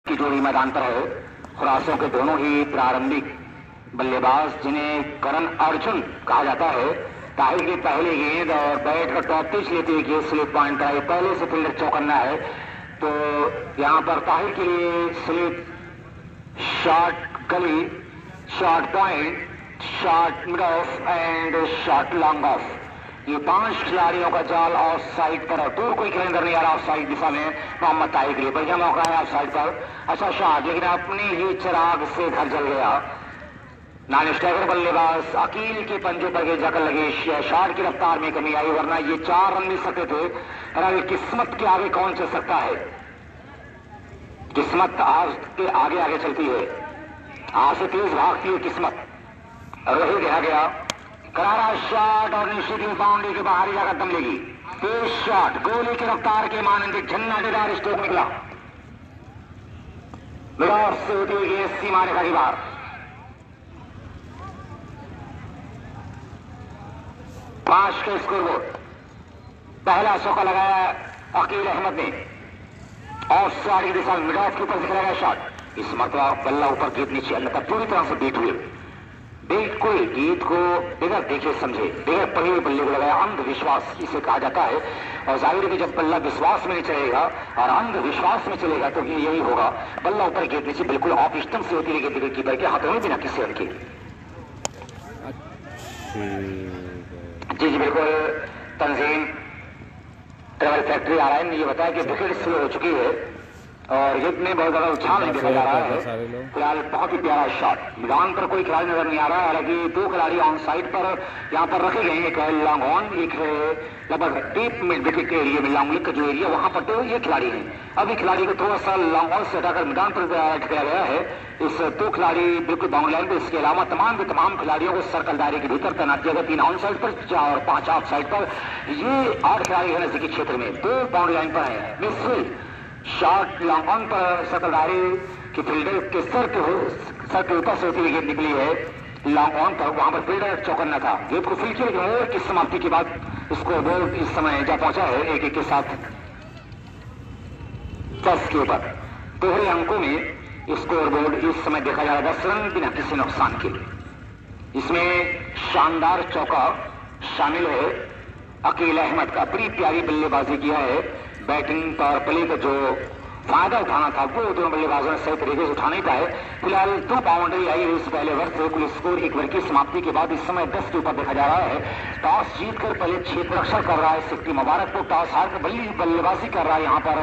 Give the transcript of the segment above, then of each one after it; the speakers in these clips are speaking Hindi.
की जोड़ी मैदान पर है। खुरासों के दोनों ही प्रारंभिक बल्लेबाज, जिन्हें करण अर्जुन कहा जाता है, ताहिर की पहली गेंद और बैट का टॉप पिच लेते हुए गेंद स्लिप पॉइंट पर पहले से फील्डर चौकन्ना है। तो यहाँ पर ताहिर के लिए स्लिप, शॉर्ट गली, short point, short mid of and short long off, ये 5 खिलाड़ियों का जाल ऑफ साइड पर। दूर कोई खिलाड़ी नहीं आ रहा ऑफ साइड दिशा में मोहम्मद ताहिर के लिए। बढ़िया मौका है ऑफ साइड पर, अच्छा शॉट, लेकिन अपने ही चिराग से घर जल गया। नॉन स्ट्राइकर बल्लेबाज अकील के पंजे पर जाकर लगे, शॉट की रफ्तार में कमी आई, वरना ये 4 रन मिल सकते थे। पर किस्मत के आगे कौन चल सकता है? किस्मत आज के आगे आगे चलती है, आज से तेज भागती है किस्मत। रही रह गया करारा शॉट और निश्चित ही बाउंड्री के बाहर ही जाकर दम लेगी। तेज शॉट, गोली की रफ्तार के मानंद झन्नाटेदार स्ट्रोक निकला, मिड ऑफ से होती हुई सीमा रेखा की बाहर। पांच के स्कोरबोर्ड, पहला चौका लगाया अकील अहमद ने और साइड की दिशा में मिड ऑफ के ऊपर से लगाया शॉट। इस मरतबा बल्ला ऊपर गेंद नीचे, अन्यथा पूरी तरह से बीट हुए। बिल्कुल गीत को बगैर देखे समझे, बगैर पढ़े हुए बल्ले को लगाया। अंधविश्वास इसे कहा जाता है, और जाहिर है कि जब बल्ला विश्वास में नहीं चलेगा और अंधविश्वास में चलेगा तो यही होगा। बल्ला ऊपर गेंद नीचे, बिल्कुल ऑफ स्टंप से होती है गेंद कीपर के हाथों में बिना किसी रन के। जी जी बिल्कुल, तंजीम ट्रेवल फैक्ट्री आ रहा है, ये बताया कि विकेट स्लो हो चुकी है और युद्ध में बहुत ज्यादा उछाल नहीं देखा जा रहा है। फिलहाल बहुत ही प्यारा शॉट, मैदान पर कोई खिलाड़ी नजर नहीं आ रहा है। हालांकि 2 खिलाड़ी ऑन साइड पर यहाँ पर रखे गए हैं, एक है लॉन्ग ऑन, एक है लगभग डीप मिड विकेट के एरिया में लॉन्ग का जो एरिया वहां पर तो ये खिलाड़ी हैं। अभी खिलाड़ी को थोड़ा सा लॉन्ग ऑन से हटाकर मैदान पर ठहराया गया है। इस 2 खिलाड़ी बिल्कुल बाउंड्री लाइन पर, इसके अलावा तमाम खिलाड़ियों को सर्कल दायरे के भीतर तैनात किया गया। 3 ऑन साइड पर और 5 ऑफ साइड पर। ये 8 खिलाड़ी है नजदीकी क्षेत्र में, 2 बाउंड्री लाइन पर है। मिसफील्ड शॉट लॉन्ग ऑन पर सर्कल दायरे की फील्डर के सर के ऊपर से होती हुई गेंद निकली है लॉन्ग ऑन पर, वहां पर फील्डर चौकन्ना था। गेंद को फील्ड किया ओवर की समाप्ति के बाद स्कोर बोर्ड इस समय जा पहुंचा है 1-1 के साथ 10 के ऊपर। दोहरे अंकों में स्कोर बोर्ड इस समय देखा जा रहा है 10 रन बिना किसी नुकसान के। इसमें शानदार चौका शामिल है अकील अहमद का, बड़ी प्यारी बल्लेबाजी किया है। बैटिंग पावर प्ले का जो फायदा उठाना था वो दोनों बल्लेबाजों ने सही तरीके से उठा नहीं पाए। फिलहाल 2 बाउंड्री आई है इस पहले ओवर से। कुल स्कोर 1 ओवर की समाप्ति के बाद इस समय 10 के ऊपर देखा जा रहा है। टॉस जीतकर पहले क्षेत्र रक्षा कर रहा है सिक्की मुबारक को, टॉस हार कर बल्लेबाजी कर रहा है यहाँ पर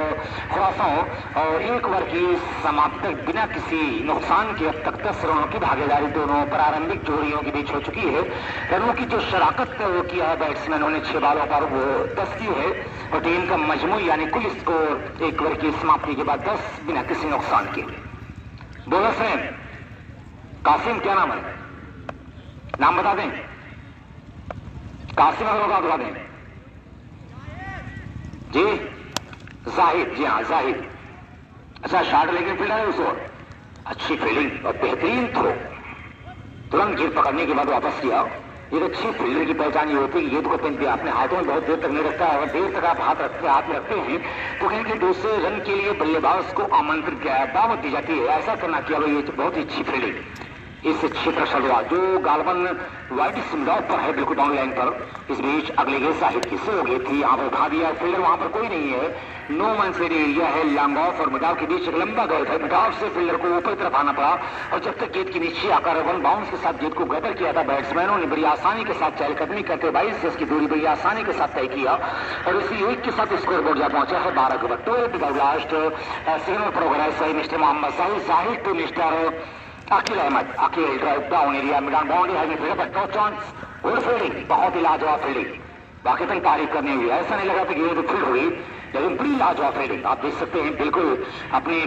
खुरासों, और 1 ओवर की समाप्ति तक बिना किसी नुकसान के अब तक 10 रनों की भागीदारी दोनों प्रारंभिक जोड़ियों के बीच हो चुकी है। रनों की जो शराकत वो किया है बैट्समैनों ने 6 बालों पर, वो 10 की है, और टीम का मजमू यानी कुल स्कोर 1 ओवर की समाप्ति के बाद 10 बिना किसी नुकसान के। बोलर फ्रेम कासिम, क्या नाम है? नाम बता दें, कासिम अगर बता दें जी। जाहिद, जी हाँ जाहिद। अच्छा शॉट लेकिन फील्डर है उस ओर, अच्छी फील्डिंग और बेहतरीन थ्रो, तुरंत गेंद पकड़ने के बाद वापस किया। एक अच्छी फील्डर की पहचान ये होती है कि गेंद को अपने हाथों में बहुत देर तक नहीं रखता है। अगर देर तक आप हाथ में रखते हैं तो कहीं कि दूसरे रन के लिए बल्लेबाज को आमंत्रित किया, दावत दी जाती है। ऐसा करना किया, ये बहुत ही अच्छी फील्डिंग इस क्षेत्र शलवा जो गालबन वाइट सिमडॉट पर है, बिल्कुल बाउंड्री लाइन पर। इस बीच अगले गेंद साहिब की से हो गई थी, यहाँ पर उठा दिया फील्डर, वहां पर कोई नहीं है। नो मैन फ्री एरिया है, लॉन्ग ऑफ और मिडाव के बीच एक लंबा गैप है। मिडाव से फील्डर को ऊपर तरफ आना पड़ा, और जब तक गेंद के नीचे आकर 1 बाउंस के साथ गेंद को गदर किया था बैट्समैनों ने बड़ी आसानी के साथ चहलकदमी करते 22 गज की दूरी बड़ी आसानी के साथ तय किया, और इसी 1 के साथ स्कोर बोर्ड जा पहुंचा है 12 के बाद। लास्ट सिग्नल प्रोग्रेस है mister Mohammad Zahid to mister Aqeel Ahmed. Aqeel drive down area mid on boundary है, नो चांस, गुड फील्डिंग, बहुत ही लाजवाब फील्डिंग, बाकी तक तारीफ करनी हुई। ऐसा नहीं लगा कि गेंद फील्ड हुई, लेकिन बड़ी लाजवाब फील्डिंग आप देख सकते हैं। बिल्कुल अपनी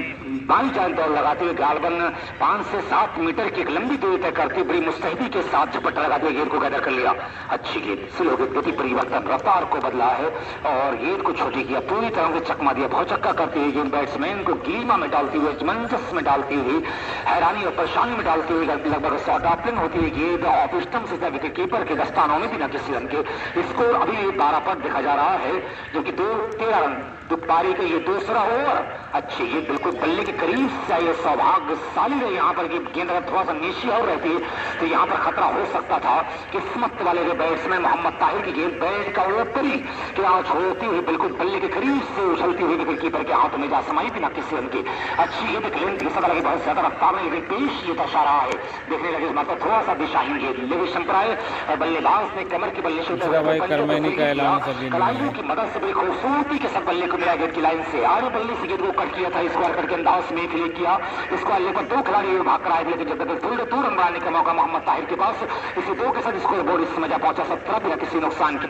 बाई जान दौड़ लगाते हुए गालबन 5 से 7 मीटर की एक लंबी दूरी तय करती बड़ी मुस्तैदी के साथ झपट्टा लगाते हुए गेंद को गैदर कर लिया। अच्छी गेंद, स्लो गेंद, गति परिवर्तन, रफ्तार को बदला है और गेंद को छोटी किया, पूरी तरह से चकमा दिया, बहुत चक्का करती हुई गेंद बैट्समैन को गीमा में डालती हुई, मंजस में डालती हुई, हैरानी और परेशानी में डालती हुई, लगभग शॉर्ट ऑफलिंग होती हुई गेंद ऑफ स्टंप से विकेट कीपर के दस्तानों में बिना किसी रन के। स्कोर अभी 12 पर देखा जा रहा है, जो कि 13 रन तो पारी का ये दूसरा ओवर अच्छी, ये बिल्कुल बल्ले के करीब से आई, सौभाग्यशाली रहे यहाँ पर कि गेंद अगर थोड़ा सा नीचे और रहती तो यहाँ पर खतरा हो सकता था। किस्मत वाले बैट्समैन मोहम्मद ताहिर की गेंद बैट का ऊपरी किनारा छोड़ती हुई बिल्कुल बल्ले के करीब से उछलती हुई विकेट कीपर के हाथों में जा समाई बिना किसी रन की। अच्छी गेंद लेंथ की सदा लगी, बहुत ज्यादा रफ्तार में, लेकिन पेश ये दशा रहा है देखने लगे मतलब थोड़ा सा दिशाहीन गेंद लेवे शंपराए और बल्लेबाज ने कमर की बल्ले से कलाइयों की मदद से बड़ी खूबसूरती के साथ बल्ले को मिला गेंद की लाइन से आगे बल्ले से गेंद को कट किया था, स्क्वायर करके अंदाज में क्लिक किया। स्क्वायर लेकर दो खिलाड़ी भाग कर आए, लेकिन जब तक फुल 2 रन बनाने का मौका मोहम्मद ताहिर के पास, इसी 2 के साथ स्कोर बोर्ड इस समय पहुंचा 17 बिना किसी नुकसान के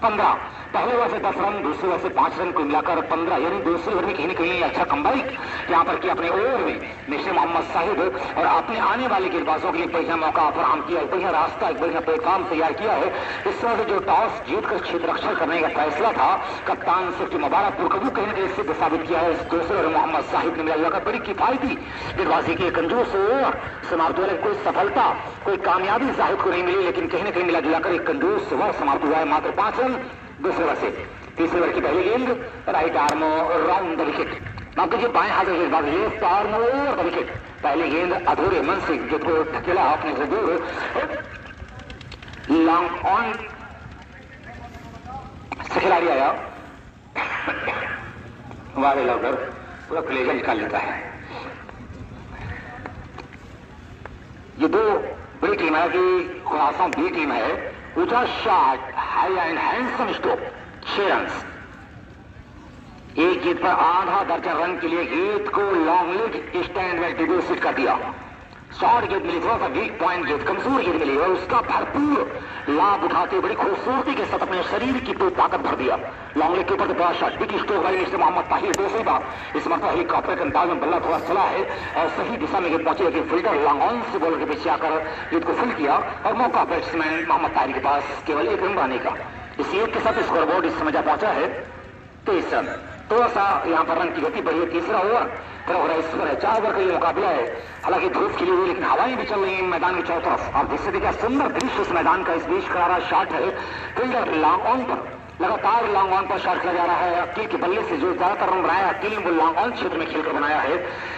15 पहले ओवर से 10 रन, दूसरे ओवर से 5 रन को मिलाकर 15, यानी दूसरे ओवर में कहीं न कहीं अच्छा कमबैक यहाँ पर किया अपने ओवर में मिस्टर मोहम्मद साहिब और अपने आने वाले गेंदबाजों के लिए बढ़िया मौका फराहम किया, एक बढ़िया रास्ता, एक बढ़िया प्लेटफॉर्म तैयार किया है। इस तरह से जो टॉस जीतकर क्षेत्र रक्षण करने का फैसला था कप्तान सिर्फ मुबारकपुर को कहीं न कहीं सिद्ध साबित किया है। इस दूसरे ओवर मोहम्मद साहिब ने मिला बड़ी किफायती गेंदबाजी की, कंजूस ओवर समाप्त हुआ, कोई सफलता कोई कामयाबी जाहिद को नहीं मिली, लेकिन कहीं न कहीं मिला जुलाकर एक कंजूस ओवर समाप्त हुआ है, मात्र 5 रन दूसरे ओवर से। तीसरे ओवर की पहली गेंद right arm round the wicket, माफ कीजिए बाएं हाथ से गेंदबाज left arm over the wicket. पहली गेंद अधूरे मन से जिसको धकेला अपने से दूर, लॉन्ग ऑन से खिलाड़ी आया, वारे लवकर पूरा प्लेजर निकाल लेता है। ये 2 बड़ी टीम है कि खुलासा बी टीम है। ऊंचा shot, high and handsome stroke, 6 run. एक गेंद पर आधा दर्जन रन के लिए गेंद को लॉन्ग लेग स्टैंड में डिपोजिट कर दिया। शॉर्ट गेंद मिली, थोड़ा सा वीक पॉइंट गेंद, कमजोर गेंद मिली और उसका भरपूर लाभ उठाते बड़ी खूबसूरती के साथ अपने शरीर की पूरी ताकत भर दिया। लॉन्ग लेग के ऊपर बड़ा शॉट, बिग स्ट्रोक वाली मिस्टर मोहम्मद ताहिर दूसरी बार इस मरतबा हेलीकॉप्टर के अंदाज में बल्ला थोड़ा चला है और सही दिशा में गेंद पहुंची, लेकिन फिल्डर लॉन्ग ऑन से बॉलर के पीछे आकर गेंद को फील्ड किया और मौका बैट्समैन मोहम्मद ताहिर के पास केवल 1 रन बनाने का। इस एक के साथ स्कोरबोर्ड इस समय पहुंचा है 23 रन। थोड़ा सा यहाँ पर रन की गति बढ़ी है। तीसरा ओवर फिर हो रहा है, इस पर 4 ओवर का ये मुकाबला है। हालांकि धूप खिली हुई लेकिन हवाएं भी चल रही है मैदान की चारों तरफ। आप जिससे देखिए सुंदर दृश्य इस मैदान का, इस बीच करारा शॉट है, फील्डर लॉन्ग ऑन पर लगातार लॉन्ग ऑन पर शॉट खेला जा रहा है। अकील के बल्ले से जो ज्यादातर रन बनाया अकील वो लॉन्ग ऑन क्षेत्र में खेलकर बनाया है,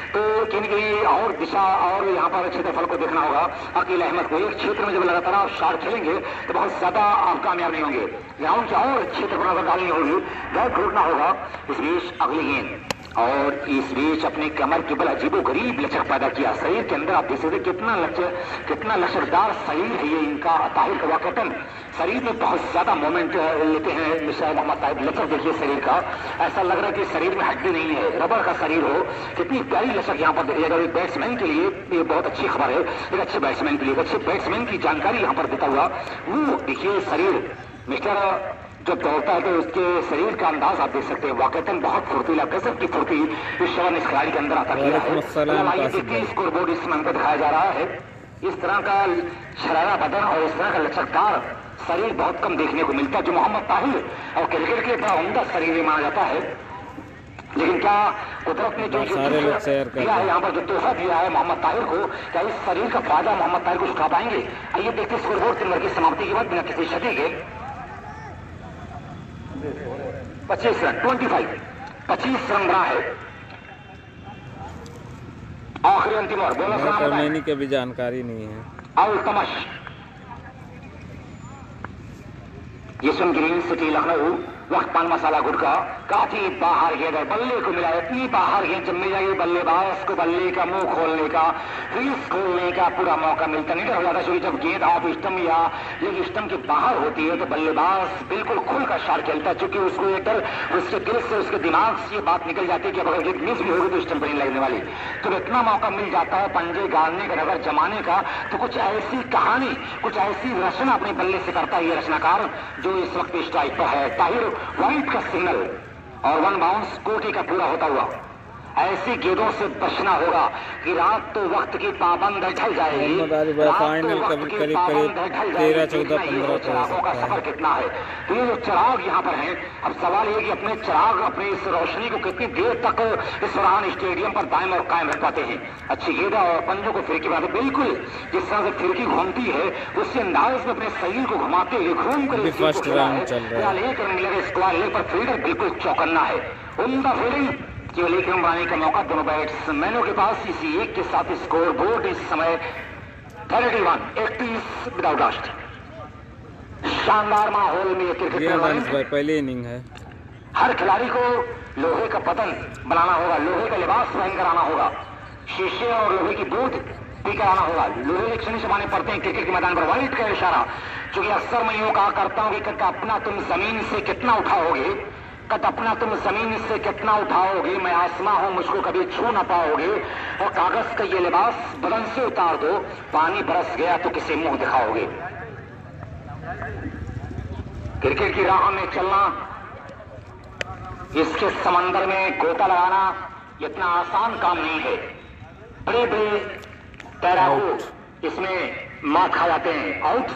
तो कहीं और दिशा और यहाँ पर क्षेत्रफल को देखना होगा। अकील अहमद को एक क्षेत्र में जब लगातार आप शॉट खेलेंगे तो बहुत ज्यादा आप कामयाब नहीं होंगे, ग्राउंड की और क्षेत्र पर नजर डालनी होगी, गैप ढूंढना होगा। इस बीच अगली गेंद और इस बीच अपने कमर के बल अजीबो गरीब लचक पैदा किया। शरीर के अंदर आप देख सकते कितना लचकदार शरीर है ये इनका। ताहिर का वाकई शरीर में बहुत ज्यादा मोमेंट लेते हैं मिस्टर मोहम्मद ताहिर। लचक देखिए शरीर का, ऐसा लग रहा है कि शरीर में हड्डी नहीं है, रबर का शरीर हो। कितनी प्यारी लचक यहाँ पर देखिएगा। एक बैट्समैन के लिए ये बहुत अच्छी खबर है, एक अच्छे बैट्समैन के लिए, अच्छे बैट्समैन की जानकारी यहाँ पर देता हुआ वो देखिए शरीर मिस्टर जब दौड़ता है तो उसके शरीर का अंदाज आप देख सकते हैं, वाकईतन बहुत फुर्तीला, गजब की फुर्ती इस शवन इस खिलाड़ी के अंदर आता किया है। स्कोर बोर्ड इस समय हमको दिखाया जा रहा है। इस तरह का शरारा बदन और इस तरह का लचकदार शरीर बहुत कम देखने को मिलता है, जो मोहम्मद ताहिर और क्रिकेट के बड़ा उम्दा शरीर माना जाता है। लेकिन क्या कुदरत ने जो दिया है यहाँ पर, जो तोहफा दिया है मोहम्मद ताहिर को, क्या इस शरीर का फायदा मोहम्मद ताहिर को उठा पाएंगे? आइए देखते स्कोर बोर्ड 3 ओवर की समाप्ति के बाद बिना किसी क्षति के 25 रन 25 रन बना है। आखिरी अंतिम ओवर बोनस की भी जानकारी नहीं है। आउट तमश यशवंत ग्रीन सिटी लखनऊ, वक्त पान मसाला गुटका, काफी बाहर गेंद है, बल्ले को मिला, इतनी बाहर गेंद जब मिल जाएगी बल्लेबाज को बल्ले का मुंह खोलने का, क्रीज खोलने का पूरा मौका मिलता नहीं हो जाता। क्योंकि जब गेंद ऑफ स्टंप या लेग स्टंप के बाहर होती है तो बल्लेबाज बिल्कुल खुलकर शॉट खेलता है, क्योंकि उसको एक डर उसके दिल से उसके दिमाग से ये बात निकल जाती है कि अगर गेंद मिस भी होगी तो स्टंप नहीं लगने वाली। तो इतना मौका मिल जाता है पंजे गाड़ने का, नजर जमाने का, तो कुछ ऐसी कहानी, कुछ ऐसी रचना अपने बल्ले से करता है ये रचनाकार जो इस वक्त स्ट्राइक पर है। ताहिर वाइट का सिग्नल और 1 बाउंस कोटी का पूरा होता हुआ ऐसी गेंदों से बचना होगा कि रात तो वक्त की पाबंद ढल जाएगी, फाइनल करीब करीब 13, 14, 15 चिरागों का सफर कितना है। तो ये जो चिराग यहाँ पर हैं, अब सवाल ये कि अपने चिराग, अपने इस रोशनी को कितनी देर तक इस फरहान स्टेडियम पर दायम और कायम रख पाते हैं। अच्छी गेंदा और पंजों को फिरकी बात बिल्कुल जिस तरह से फिरकी घूमती है उसी अंदाज में अपने शरीर को घुमाते हुए घूम कर फर्स्ट राउंड चल रहा है। एक रन मिलेगा स्क्वायर लेग पर फील्डर बिल्कुल चौकन्ना है। उनका फील्डिंग केवल एक रन बनाने का मौका दोनों बैट्समैनों के पास। इसी एक के साथ स्कोर बोर्ड इस समय 31 विदाउट लास्ट। शानदार माहौल में क्रिकेट पहली इनिंग है। हर खिलाड़ी को लोहे का बदन बनाना होगा, लोहे का लिबास पहन कर आना होगा, शीशे और लोहे की दूध पी कर आना होगा। लोहे एक क्षण से माने पड़ते हैं क्रिकेट के मैदान पर। वाइट का इशारा, क्योंकि अक्सर मैं यूं कहा करता हूं कि कद अपना तुम जमीन से कितना उठाओगे, कद अपना तुम जमीन से कितना उठाओगे, मैं आसमां हूं मुझको कभी छू ना पाओगे। और कागज का ये लिबास बदन से उतार दो, पानी बरस गया तो किसे मुंह दिखाओगे। क्रिकेट की राह में चलना, इसके समंदर में गोता लगाना इतना आसान काम नहीं है। बड़े बड़े तैराकू इसमें मात खा जाते हैं। आउट,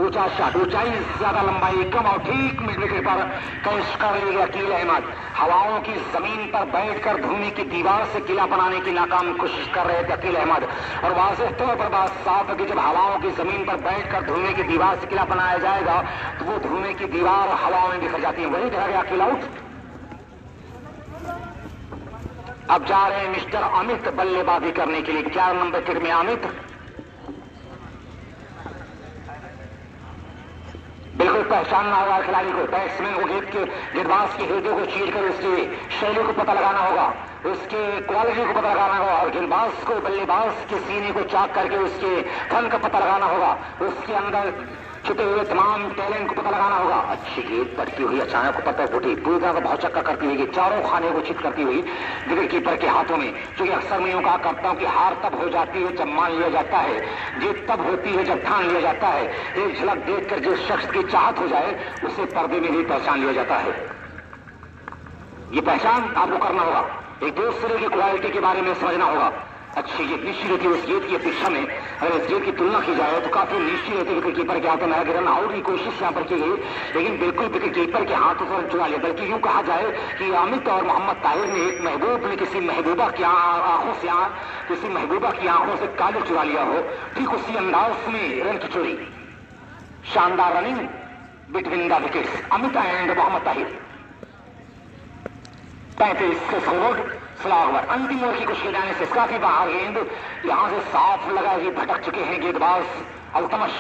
ऊंचा शॉट, ऊंचाई ज्यादा, लंबाई कम और ठीक मिड विकेट पर कैच कर रही है अकील अहमद। हवाओं की जमीन पर बैठकर भूमि की दीवार से किला बनाने की नाकाम कोशिश कर रहे थे अकील अहमद। और वाज़ेह तौर पर बात साफ है कि जब हवाओं की जमीन पर बैठकर धुएं की दीवार से किला बनाया जाएगा तो वो धुएं की दीवार हवाओं में बिखर जाती है। वही देखा गया अकील आउट। अब जा रहे हैं मिस्टर अमित बल्लेबाजी करने के लिए। 4 नंबर विकेट में अमित बिल्कुल पहचानना होगा खिलाड़ी को। बैट्समैन को गेंदबाज के हृदय को चीर कर उसकी शैली को पता लगाना होगा, उसके क्वालिटी को पता लगाना होगा। और गेंदबाज को बल्लेबाज के सीने को चाक करके उसके फन का पता लगाना होगा, उसके अंदर छुपे हुए तमाम टैलेंट को पता लगाना होगा। अच्छी गेंद पटकी हुई अचानक पता फूटी, पूरी तरह से बहुत चक्का करती हुई चारों खाने को चित करती हुई विकेट कीपर के हाथों में। क्योंकि अक्सर मैं यूं कहा करता हूं कि हार तब हो जाती है जब मान लिया जाता है, जीत तब होती है जब ठान लिया जाता है। एक झलक देखकर जिस शख्स की चाहत हो जाए उसे पर्दे में भी पहचान लिया जाता है। ये पहचान आपको करना होगा, एक दूसरे की क्वालिटी के बारे में समझना होगा। अच्छी गेंद निश्चित रहती है उस गेंद की अपेक्षा में। अगर इस गेंद की तुलना की जाए तो काफी निश्चित रहती है विकेट कीपर के हाथों में। रन आउट की कोशिश यहाँ पर की गई लेकिन बिल्कुल विकेट कीपर के हाथों से चुरा लिया। बल्कि यूं कहा जाए कि अमित और मोहम्मद ताहिर ने एक महबूब ने किसी महबूबा की आंखों से किसी महबूबा की आंखों से काले चुरा लिया हो, ठीक उसी अंदाज में रन की चोरी। शानदार running between the wickets, Amit and Mohammad Tahir. 35 के स्कोर स्लॉगर। अंतिम ओवर की कुछ जाने से काफी बाहर गेंद यहां से साफ लगा कि भटक चुके हैं गेंदबाज अल्तमश।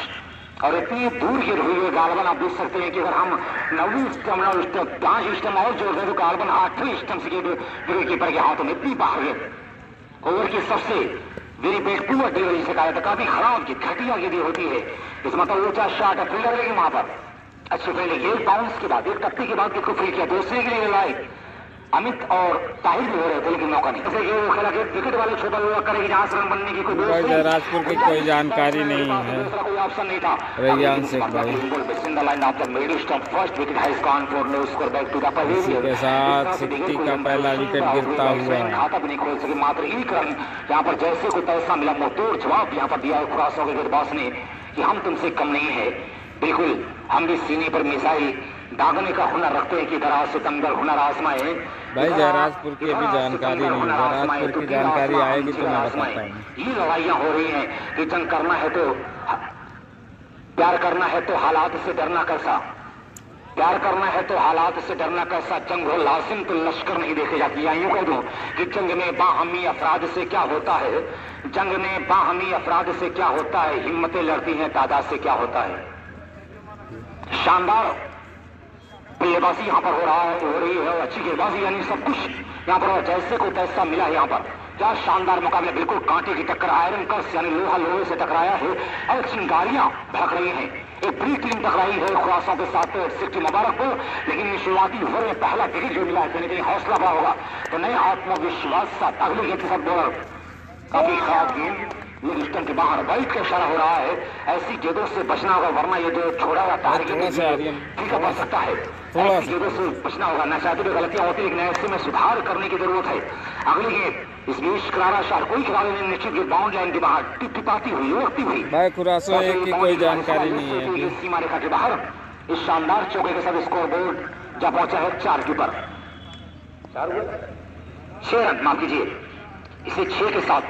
और इतनी दूर गिर हुई है गालबन, आप देख सकते हैं कि अगर हम 9वीं स्टंप 5 स्टंप और जोड़ दें तो गालबन 8वें स्टंप से विकेट कीपर के हाथों में इतनी बाहर गेंद। ओवर की सबसे वेरी बैड पुअर डिलीवरी से कहा था, काफी खराब की घटिया गेंद होती है। इस मतलब ऊंचा शॉट है, फील्डर लेकिन वहां पर अच्छे फील्डिंग, एक बाउंस के बाद एक टप्पी के बाद किसको फील किया, दूसरे के लिए लाए अमित और ताहिर भी हो रहे थे लेकिन मौका नहीं। जैसे ये वो खेला कि विकेट वाले छोटा हुआ करेगी जहां से रन बनने की कोई जयराजपुर की कोई जानकारी नहीं है। दूसरा कोई ऑप्शन नहीं था। रैयान शेख भाई first wicket has gone for no score back to the pavilion के साथ सिक्की का पहला विकेट गिरता हुआ खाता भी नहीं खोल सके। मात्र एक रन यहाँ पर जैसे को तैसा मिला, मुंहतोड़ जवाब यहाँ पर दिया है खुरासों के गेंदबाज ने कि हम तुमसे कम नहीं है। बिल्कुल हम भी सीने पर मिसाइल दागने का हुनर रखते हैं कि दराज से तंगर हुनर आजमाए। भाई जयराजपुर की अभी जानकारी नहीं, जयराजपुर की जानकारी आएगी तो मैं बताता हूँ। ये लड़ाइयाँ हो रही हैं कि जंग करना है तो प्यार करना है तो हालात से डरना कैसा, प्यार करना है तो हालात से डरना कैसा, जंग हो लाजिम तो लश्कर नहीं देखे जाती। या यूं कह दूं कि जंग में बाहमी अफराद से क्या होता है, जंग में बाहमी अफराद से क्या होता है, हिम्मतें लड़ती हैं तादाद से क्या होता है। शानदार बल्लेबाजी यहाँ पर हो रही है, अच्छी गेंदबाजी यानी सब कुछ यहाँ पर जैसे को तैसा मिला है। यहाँ पर क्या शानदार मुकाबला, बिल्कुल कांटे की टक्कर, आयरन कर्स यानी लोहा लोहे से टकराया है और चिंगारियां भड़क रही हैं। एक बड़ी टीम टकराई है खुरासों के साथ, सिक्की मुबारक हो। लेकिन शुरुआती ओवर में पहला विकेट जो मिला है कहीं कहीं हौसला बड़ा होगा तो नए आत्मविश्वास साथ अगली गेंद के साथ बॉलर काफी खराब गेंद लेकिन स्टंप के बाहर वाइट का इशारा हो रहा है। ऐसी गेंदों से बचना होगा वरना ये जो छोड़ा हुआ टारगेट फीका पड़ सकता है। थोड़ा ऐसी गेंदों से बचना होगा। न चाहते हुए गलतियां होती, लेकिन ऐसे में सुधार करने की जरूरत है। अगली गेंद इस बीच करारा शॉट, कोई खिलाड़ी ने निश्चित गेंद बाउंड लाइन के बाहर टिपटिपाती हुई, लुढ़कती हुई भाई खुरासो एक की कोई जानकारी नहीं है अभी। सीमा रेखा के बाहर इस शानदार चौके के साथ स्कोर बोर्ड जा पहुंचा है 4 के ऊपर। 6 रन, माफ कीजिए, इसे 6 के साथ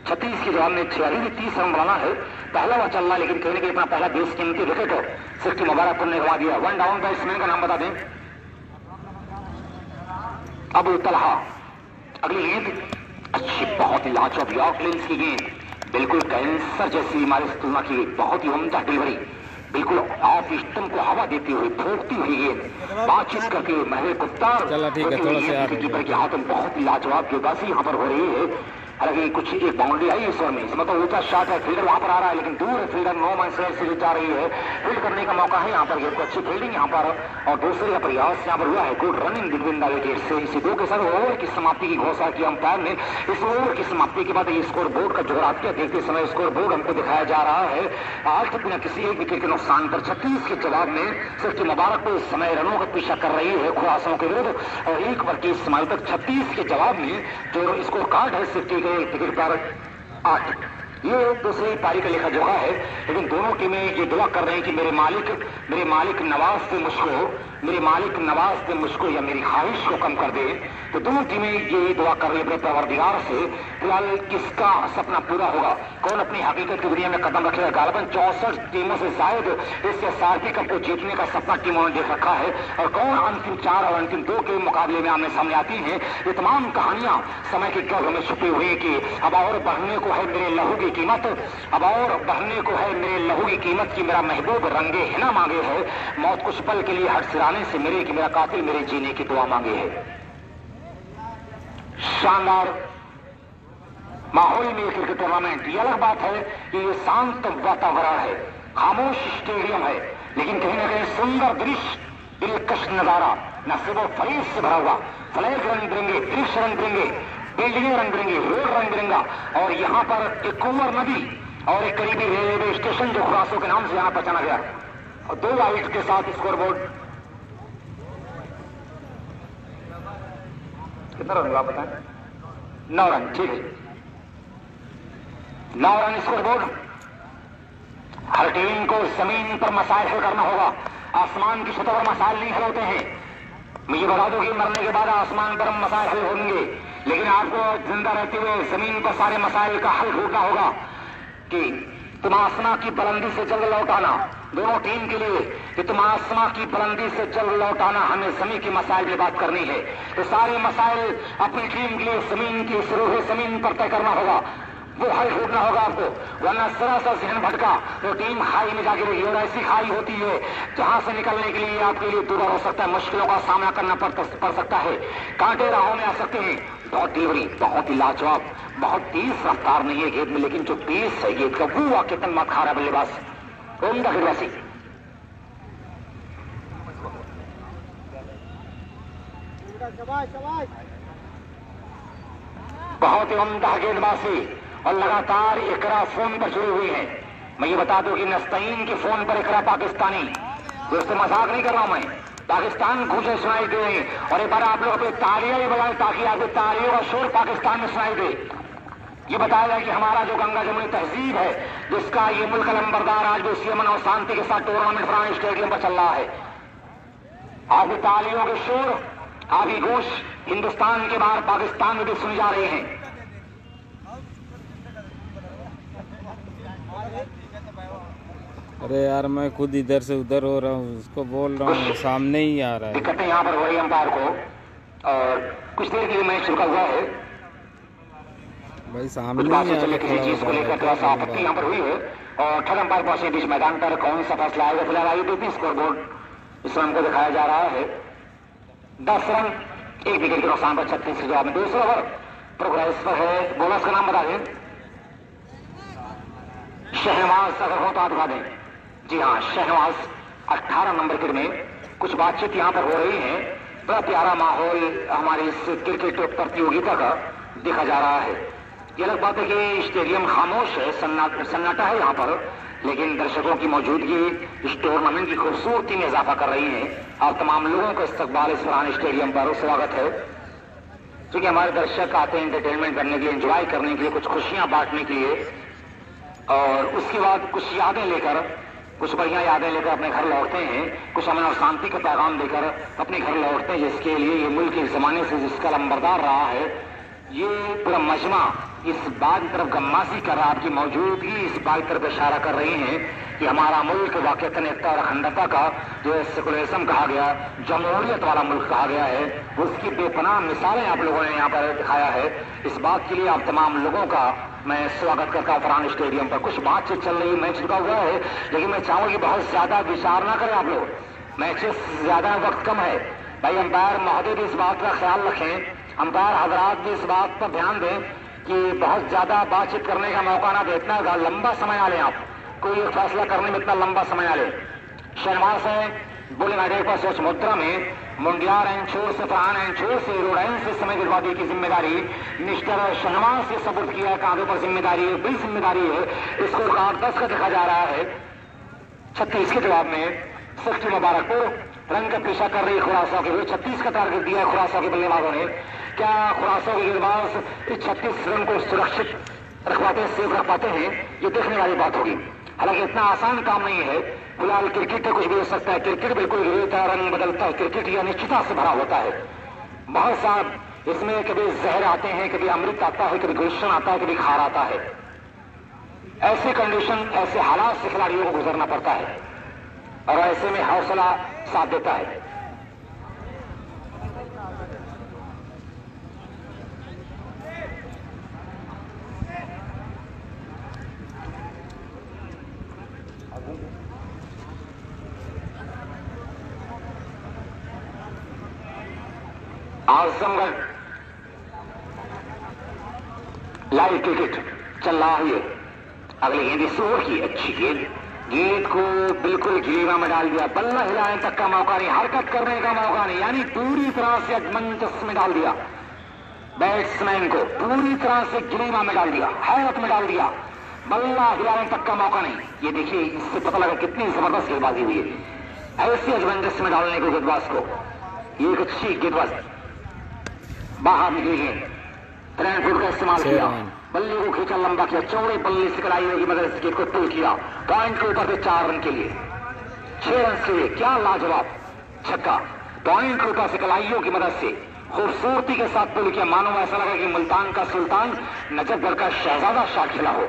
36 के जवाब में 30 रन बनाना है। पहला वह चल रहा, लेकिन कहीं ना कहीं अपना पहला बेस कीमती विकेट हो सिर्फ मुबारकपुर ने गवा दिया। 1 डाउन बैट्समैन का नाम बता दें, अबू तलहा। अगली गेंद अच्छी, बहुत ही लाजवाब यॉर्क लेंस की गेंद, बिल्कुल कैंसर जैसी बीमारी से तुलना की गई, बहुत ही उम्दा डिलीवरी, बिल्कुल ऑफ स्टंप को हवा देती हुई फूकती हुई गेंद, बातचीत करके हुए महबूब कुफ्तार। चलो ठीक है, थोड़ा सा कीपर के हाथ में बहुत ही लाजवाब गेंदबाजी यहाँ पर हो रही है। हालांकि कुछ एक बाउंड्री आई इस ओवर में, इसमें तो ऊंचा शॉट है, फील्डर वहां पर आ रहा है, लेकिन दूर है फील्डर, नो मैन लैंड से जा रही है। फील्ड करने का मौका है यहाँ पर, गेंद को अच्छी फील्डिंग यहाँ पर, और दूसरे प्रयास यहाँ पर हुआ है। Good running between the wicket से इसी 2 के साथ ओवर की समाप्ति की घोषणा की अंपायर ने। इस ओवर की समाप्ति के बाद ये स्कोर बोर्ड का जोरातिया देखते समय स्कोर बोर्ड हमको दिखाया जा रहा है। आज बिना किसी एक विकेट के नुकसान पर 36 के जवाब में सिर्फ मुबारकपुर इस समय रनों का पीछा कर रही है खुरासों के विरुद्ध, और 1 ओवर की समाप्ति तक 36 के जवाब में जो स्कोर कार्ड है सिर्फ विकेट पर 8। ये दूसरी पारी का लिखा जोखा है, लेकिन दोनों टीमें ये दुआ कर रही हैं कि मेरे मालिक नवाज से मुझको या मेरी ख्वाहिश को कम कर दे। तो दोनों टीमें ये दुआ कर रही है अपने परवरदिगार से, फिलहाल किसका सपना पूरा होगा, कौन अपनी हकीकत की दुनिया में कदम रखेगा। गालिबन 64 टीमों से जायद इस एसआरपी कप को जीतने का सपना टीमों ने देख रखा है, और कौन अंतिम 4 और अंतिम 2 के मुकाबले में आमने सामने आती हैं। ये तमाम कहानियां समय के गर्भ में छुपी हुई है कि अब और बढ़ने को है मेरे लहू की कीमत, अब और बढ़ने को है मेरे लहू की कीमत की मेरा महबूब रंगे हिना मांगे है, मौत कुछ पल के लिए हट सिराने से मेरे कि मेरा कातिल मेरे जीने की दुआ मांगे है। शानदार माहौल में क्रिकेट टूर्नामेंट, ये अलग बात है कि ये शांत वातावरण है, खामोश स्टेडियम है, लेकिन कहीं ना कहीं सुंदर दृश्य, दिलकश नजारा, न सिर्फ वो फरीद से भरा हुआ, फ्लैग रंग बिरंगे, दृश्य रंग बिरंगे, बिल्डिंगें रंग बिरंगी, रोड रंग बिरंगा, और यहाँ पर एक कुंवर नदी और एक करीबी रेलवे स्टेशन जो खुरासों के नाम से यहाँ पहचाना गया, और 2 वाइड के साथ स्कोर बोर्ड। कितना रन हुआ आप बताएं? 9 रन, ठीक है, 9 रन स्कोर बोर्ड। हर टीम को जमीन पर मसाइल हल करना होगा, आसमान की सतह पर मसाइल नहीं हल होते हैं। मुझे बता दो कि मरने के बाद आसमान पर मसाइल हल होंगे, लेकिन आपको जिंदा रहते हुए जमीन पर सारे मसाइल का हल ढूंढना होगा कि तुम आसमां की बुलंदी से जल्द लौट आना। दोनों टीम के लिए कि तुम आसमां की बुलंदी से जल्द लौट आना, हमें जमीन के मसाइल की बात करनी है। तो सारे मसाइल अपनी टीम के लिए जमीन की सुरूह जमीन पर तय करना होगा, वो हल ढूंढना होगा आपको, वरना सरासर जहन भटका तो टीम खाई में जाके रहेगी। और ऐसी खाई होती है जहां से निकलने के लिए आपके लिए दूर हो सकता है, मुश्किलों का सामना करना पड़ सकता है, कांटे राहों में आ सकते हैं। बहुत डिलीवरी, बहुत ही लाजवाब, बहुत तेज रफ्तार नहीं है गेंद में, लेकिन जो पेस है गेंद का वो वाकई मत खा रहा बल्लेबाज, उम्दा गेंदबाजी, बहुत ही उम्दा गेंदबाजी, और लगातार इकरा फोन पर जुड़ी हुई है। मैं ये बता दूं कि नस्तईन के फोन पर इकरा पाकिस्तानी, दोस्तों मजाक नहीं कर रहा हूं मैं, पाकिस्तान गूंजे सुनाई दे रही, और एक बार आप लोग अपनी तालियां भी बजाएं ताकि आपकी तालियों का शोर पाकिस्तान में सुनाई दे। ये बताया जाए कि हमारा जो गंगा जमुनी तहजीब है, जिसका ये मुल्क लंबरदार आज भी उसी अमन और शांति के साथ टूर्नामेंट फ्रांस स्टेडियम पर चल रहा है, आपकी तालियों के शोर, आपकी गूंज हिंदुस्तान के बाहर पाकिस्तान में भी सुनी जा रही है। अरे यार मैं खुद इधर से उधर हो रहा हूँ, उसको बोल रहा हूँ, सामने ही आ रहा है। दिक्कतें यहाँ पर हो रही अंपायर को, और कुछ देर के लिए मैच रुका हुआ है भाई, सामने ही आ रहा है। किसी चीज को लेकर थोड़ा सा आपत्ति यहाँ पर हुई है, और थर्ड अंपायर पहुंचे बीच मैदान पर, कौन सा फैसला आएगा फिलहाल आइए देखते हैं। स्कोर बोर्ड इस रन को दिखाया जा रहा है, 10 रन 1 विकेट के नुकसान पर 36 के जवाब में। दूसरा ओवर प्रोग्रेस पर है, बोनस का नाम बता दें, शहनवाज अगर हो तो आप बता दें। जी हाँ, शहनवाज 18 नंबर विकेट में। कुछ बातचीत यहाँ पर हो रही है, बड़ा प्यारा माहौल हमारी इस क्रिकेट प्रतियोगिता का देखा जा रहा है। ये अलग बात है कि स्टेडियम खामोश है, सन्नाटा है यहाँ पर, लेकिन दर्शकों की मौजूदगी इस टूर्नामेंट की खूबसूरती में इजाफा कर रही है। और तमाम लोगों का इस्तकबाल इस फरहान स्टेडियम पर स्वागत है, क्योंकि हमारे दर्शक आते हैं एंटरटेनमेंट करने के लिए, एंजॉय करने के लिए, कुछ खुशियां बांटने के लिए, और उसके बाद कुछ यादें लेकर, कुछ बढ़िया यादें लेकर अपने घर लौटते हैं, कुछ अमन और शांति का पैगाम देकर अपने घर लौटते हैं, जिसके लिए ये मुल्क एक जमाने से जिसका लंबरदार रहा है। ये पूरा मजमा इस बात की तरफ गम्मासी कर रहा है, आपकी मौजूदगी इस बात की तरफ इशारा कर रही है कि हमारा मुल्क वाक़ईतन एकता और अखंडता का, जो सेकुलरिज्म कहा गया, जमहूरियत वाला मुल्क कहा गया है, उसकी बेपनाह मिसालें आप लोगों ने यहाँ पर दिखाया है। इस बात के लिए आप तमाम लोगों का मैं स्वागत करता हूँ फरहान स्टेडियम पर। कुछ बातचीत चल रही है, मैच रुका हुआ है, लेकिन मैं चाहूंगा कि बहुत ज्यादा विचार ना करें आप लोग, मैचेस ज्यादा वक्त कम है भाई। अंपायर महोदय भी इस बात का ख्याल रखें, अंपायर हजरात भी इस बात पर ध्यान दें कि बहुत ज्यादा बातचीत करने का मौका ना दे, इतना लंबा समय ना लें आप, कोई एक फैसला करने में इतना लंबा समय ना लें। शहनवाज है बोलिंग आइडिया पर सोच मुद्रा में मुंडियार एंचोर से फरहान एंचोर से रोडाइन से समय गिरवादी की जिम्मेदारी मिस्टर शहनवाज से सपुर्द किया है, कांधों पर जिम्मेदारी है, बड़ी जिम्मेदारी है। इसको कार्ड 10 का देखा जा रहा है। 36 के जवाब में सिक्सटी मुबारकपुर रंग का पीछा कर रही है खुरासा के लिए। 36 का टारगेट दिया है खुरासा के बल्लेबाजों ने। क्या खुरासा के गेंदबाज इस 36 रन को सुरक्षित रखवाते, सेव रख पाते हैं, ये देखने वाली बात होगी। हालांकि इतना आसान काम नहीं है, फिलहाल क्रिकेट है, कुछ भी हो सकता है। क्रिकेट बिल्कुल गिरता रंग बदलता है, क्रिकेट यह निश्चितता से भरा होता है। बहुत साहब इसमें कभी जहर आते हैं, कभी अमृत आता है, कभी गुलशन आता है, कभी खार आता है। ऐसे कंडीशन, ऐसे हालात से खिलाड़ियों को गुजरना पड़ता है, और ऐसे में हौसला साथ देता है। आजमगढ़ लाइव क्रिकेट चल रहा है। अगली गेंद इस ओवर की अच्छी गेंद, गेंद को बिल्कुल गिलीवा में डाल दिया, बल्ला हिलाने तक का मौका नहीं, हरकत करने का मौका नहीं, यानी पूरी तरह से अजमंतस में डाल दिया बैट्समैन को, पूरी तरह से गिलीवा में डाल दिया, हैरत में डाल दिया, बल्ला हिलाने तक का मौका नहीं। ये देखिए, इससे पता लगा कितनी जबरदस्त गेंदबाजी हुई है ऐसी अजमंतस में डालने को गेंदबाज को। ये एक अच्छी गेंदबाज बाहर निकली गेंद, ट्रेन फुट का इस्तेमाल किया, बल्ले को खींचा, लंबा किया, चौड़े बल्ले से कलाइयों की मदद से गेंद को पुल किया, पॉइंट के ऊपर से 4 रन के लिए, 6 रन के लिए। क्या लाजवाब छक्का, पॉइंट के ऊपर से कलाइयों की मदद से खूबसूरती के साथ पुल किया। मानो ऐसा लगा कि मुल्तान का सुल्तान नजफगढ़ का शहजादा शॉट खेला हो।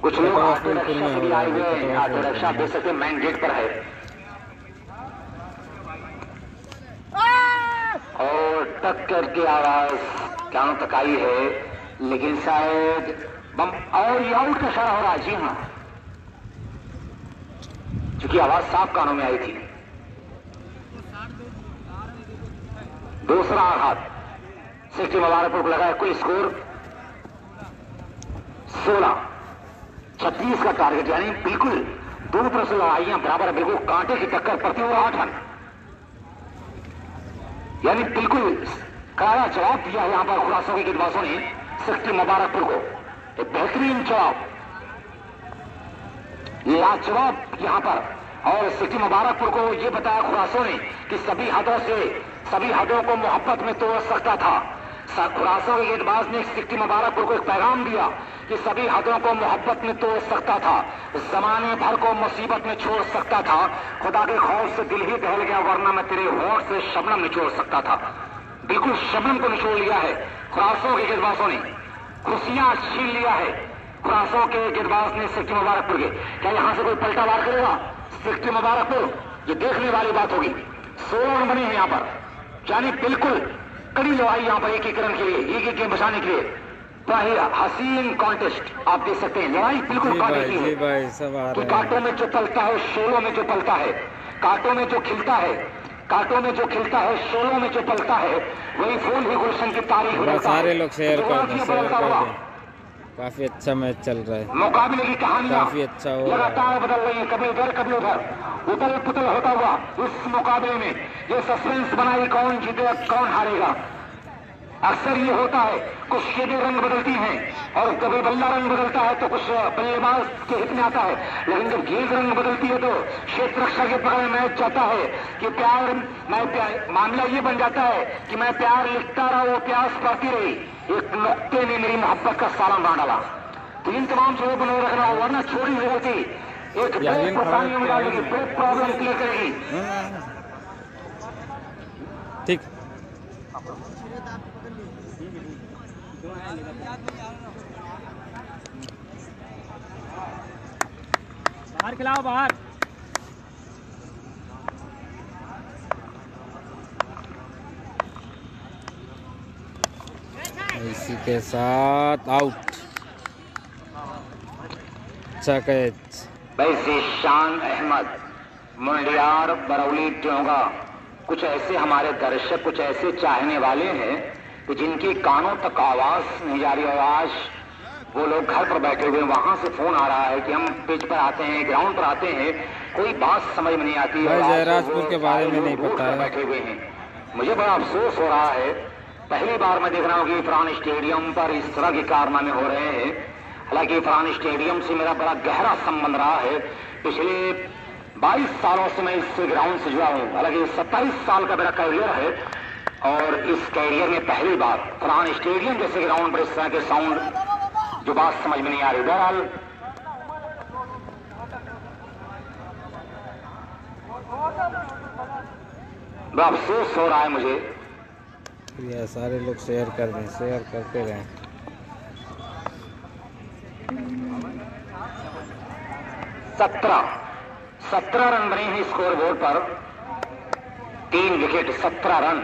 कुछ लोग ऑटो रिक्शा से भी आए हुए हैं, ऑटो रिक्शा देख सकते मेन गेट पर है, और टक्कर की आवाज कानों तक आई है, लेकिन शायद बम और ये आउट का इशारा हो रहा है। जी हाँ, क्योंकि आवाज साफ कानों में आई थी। दूसरा आघात सिक्सटी मुबारकपुर को लगाया। कुल स्कोर 16, 36 का टारगेट, यानी बिल्कुल दोनों तरफ से लड़ाइयां बराबर, बिल्कुल कांटे की टक्कर पड़ती हुई 8 रन, यानी बिल्कुल करारा जवाब दिया है यहां पर खुरासों के गेंदबाजों ने सिक्सटी मुबारकपुर को। एक बेहतरीन जवाब, लाजवाब यहां पर, और सिक्सटी मुबारकपुर को यह बताया खुरासों ने कि सभी हदों से, सभी हदों को मोहब्बत में तोड़ सकता था। खुरासों के गेंदबाज ने सिक्सटी मुबारकपुर को एक पैगाम दिया कि सभी हदों को मोहब्बत में तोड़ सकता था, जमाने भर को मुसीबत में छोड़ सकता था, खुदा के खौफ से दिल ही दहल गया, वरना मैं तेरे होठ से शबनम निचोड़ सकता था। बिल्कुल शबनम को निचोड़ लिया है खुरासों के गेंदबाजों ने, खुशियां छीन लिया है खुरासों के गेंदबाज ने सिक्सटी मुबारकपुर के। क्या यहां से कोई पलटा वार करेगा सिक्सटी मुबारकपुर? ये देखने वाली बात होगी। 16 रन बने हैं यहां पर, यानी बिल्कुल कड़ी लड़ाई यहां पर एक एक रन के लिए, एक एक गेम बचाने के लिए। हसीन कॉन्टेस्ट आप देख सकते हैं, लड़ाई बिल्कुल कांटे की है कि कांटों में जो पलता है, शोलों में जो पलता है, कांटों में जो खिलता है, कांटों में जो खिलता है, शोलों में जो पलता है, वही फूल ही गुलशन की तारीख होता है। सारे लोग शेयर कर दें, काफी अच्छा मैच चल रहा है, मुकाबले की कहानियां काफी अच्छा हो, लगातार बदल रही है, कभी इधर कभी उधर, उतल पुतल होता हुआ इस मुकाबले में ये सस्पेंस बनाई, कौन जीतेगा कौन हारेगा। अक्सर ये होता है, कुछ गेंदें रंग बदलती हैं और कभी बल्ला रंग बदलता है तो कुछ बल्लेबाज के हित में आता है, लेकिन जब गेंद रंग बदलती है तो क्षेत्र रक्षक के पकड़ में मैच जाता है कि मामला ये बन जाता है कि मैं प्यार लिखता रहा, वो प्यास पड़ती रही, एक नुक्ते ने मेरी मोहब्बत का सालन बांध डाला। तो इन तमाम चीजों को नहीं रखना, वरना छोड़ी हुई होती एक परेशानियों में डालेगी, बड़ी प्रॉब्लम क्लियर करेगी। ठीक बाहर खिलाओ, बाहर। इसी के साथ आउट। अच्छा कैच। वैसे शान अहमद मुंडियार बरौली ट्योंगा, कुछ ऐसे हमारे दर्शक, कुछ ऐसे चाहने वाले हैं कि जिनकी कानों तक आवाज नहीं जा रही। आज वो लोग घर पर बैठे हुए, वहां से फोन आ रहा है कि हम पिच पर आते हैं, ग्राउंड पर आते हैं, कोई बात समझ में नहीं आती है। जयराजपुर के बारे में नहीं पता है। बैठे हुए हैं, मुझे बड़ा अफसोस हो रहा है। पहली बार मैं देख रहा हूँ कि इरफान स्टेडियम पर इस तरह के कारनामे हो रहे हैं। हालांकि इरफान स्टेडियम से मेरा बड़ा गहरा संबंध रहा है, पिछले 22 सालों से मैं इस ग्राउंड से जुड़ा हूँ। हालांकि 27 साल का मेरा कैरियर है और इस कैरियर में पहली बार इरफान स्टेडियम जैसे ग्राउंड पर इस तरह के साउंड, जो बात समझ में नहीं आ रही। बहरहाल बड़ा अफसोस हो रहा है मुझे। ये सारे लोग शेयर कर दें, शेयर करते रहें। सत्रह रन बने हैं स्कोर बोर्ड पर, 3 विकेट, 17 रन।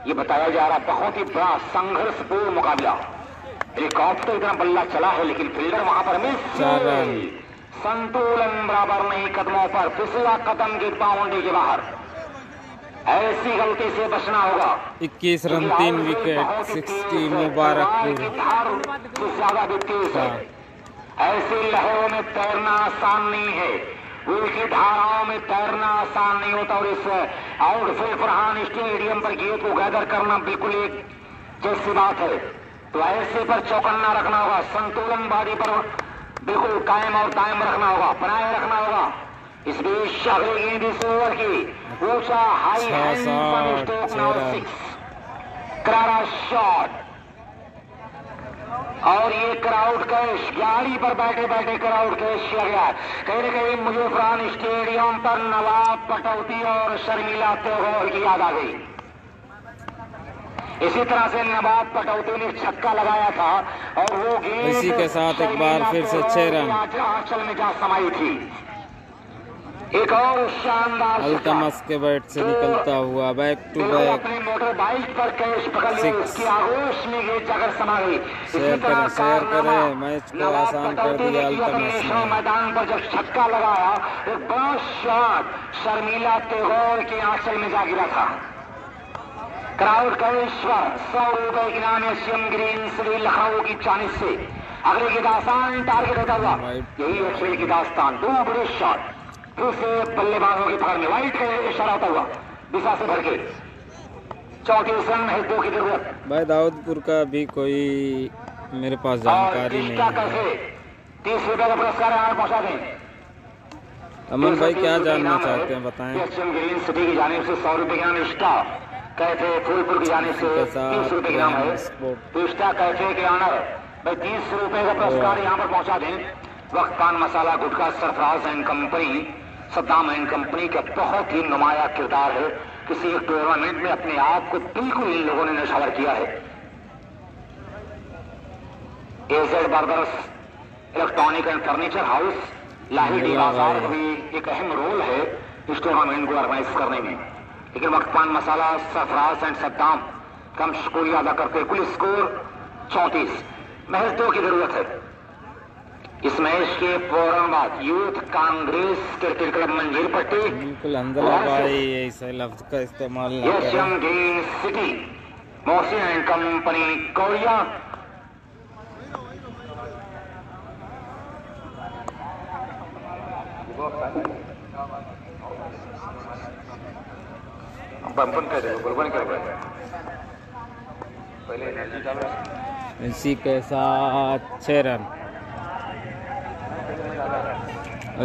ये बताया जा रहा बहुत ही बड़ा संघर्षपूर्ण मुकाबला। हेलीकॉप्टर इतना बल्ला चला है लेकिन फील्डर वहां पर मिस। संतुलन बराबर नहीं, कदमों पर फिसला, कदम की बाउंड्री के बाहर। ऐसी गलती से बचना होगा। 21 रन 3 विकेट, 60 मुबारकपुर। ज्यादा भी तेज है। ऐसी लहरों में तैरना आसान नहीं है, उनकी धाराओं में तैरना आसान नहीं होता। और इस आउटफील्ड फरहान स्टेडियम पर गेंद को गैदर करना बिल्कुल एक जैसी बात है। तो ऐसे पर चौकन्ना रखना होगा, संतुलन बाजी पर बिल्कुल कायम और दायम रखना होगा, बनाए रखना होगा। इस बीच अगली गेंद इस ओवर की ऊंचा हाई करारा शॉट, और ये क्राउड कैश, गाड़ी पर बैठे बैठे क्राउड कैश किया गया। कहीं न कहीं मुझे इरफान स्टेडियम पर नवाब पटौती और शर्मिला तैगोर की याद आ गई। इसी तरह से नवाब पटौती ने छक्का लगाया था और वो गेंद इसी के साथ एक बार फिर से 6 रन आंचल में जा समाई थी। एक और शानदार अल्तमस के बैट से निकलता हुआ बैक टू बैक। अपनी मोटर बाइक पर कैश पकड़ लिया, उसकी आगोश में ये जगह समा गई। शेयर करें, मैच को आसान कर दिया अल्तमस ने। मैदान पर जब छक्का लगाया, एक बड़ा शॉट शर्मिला तैगोर के आंचल में जा गिरा था। क्राउड का ईश्वर 100 रुपए की नाम एशियन ग्रीन सिटी लखनऊ की चानिस से अगले की दास्तान टारगेट होता हुआ, यही है खेल की दास्तान। 2 बड़े शॉट फिर से बल्लेबाजों की पकड़ में, वाइट का इशारा होता हुआ दिशा से भर के 34 रन है, 2 की जरूरत। भाई दाऊदपुर का भी कोई मेरे पास जानकारी नहीं है। कैसे 30 रुपए का पुरस्कार यहाँ पहुंचा दें। अमन भाई क्या जानना चाहते हैं बताएं। एशियन ग्रीन सिटी की जानिब से 100 रुपए के नाम इष्टा कैफे फूलपुर की जाने से 30 रुपए के नाम है। इष्टा कैफे के ऑनर भाई 30 रुपए का पुरस्कार यहाँ पर पहुंचा दें। Waqt paan masala gutkha Sarfaraz and company, Saddam and company का बहुत ही नुमाया किरदार है। किसी एक टूर्नामेंट में अपने आप को बिल्कुल इन लोगों ने नशावर किया है। AZ barbers electronic and furniture house Lahiri Bazaar का भी एक अहम रोल है इस टूर्नामेंट को ऑर्गेनाइज करने में। लेकिन वक्त पान मसाला सरफराज एंड सद्दाम कम शुक्रिया अदा करते। कुल स्कोर 34, महज 2 की जरूरत है। इस मैच के फौरन बाद यूथ कांग्रेस क्रिकेट क्लब मंजीर पट्टी बिल्कुल अंदला भाई ऐसे लफ्ज का इस्तेमाल ना करें। Asian green city Mohsin and company कोरिया बंपन कर पहले एनर्जी डाल रहा इसी के साथ 6 रन,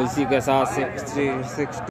इसी के साथ 60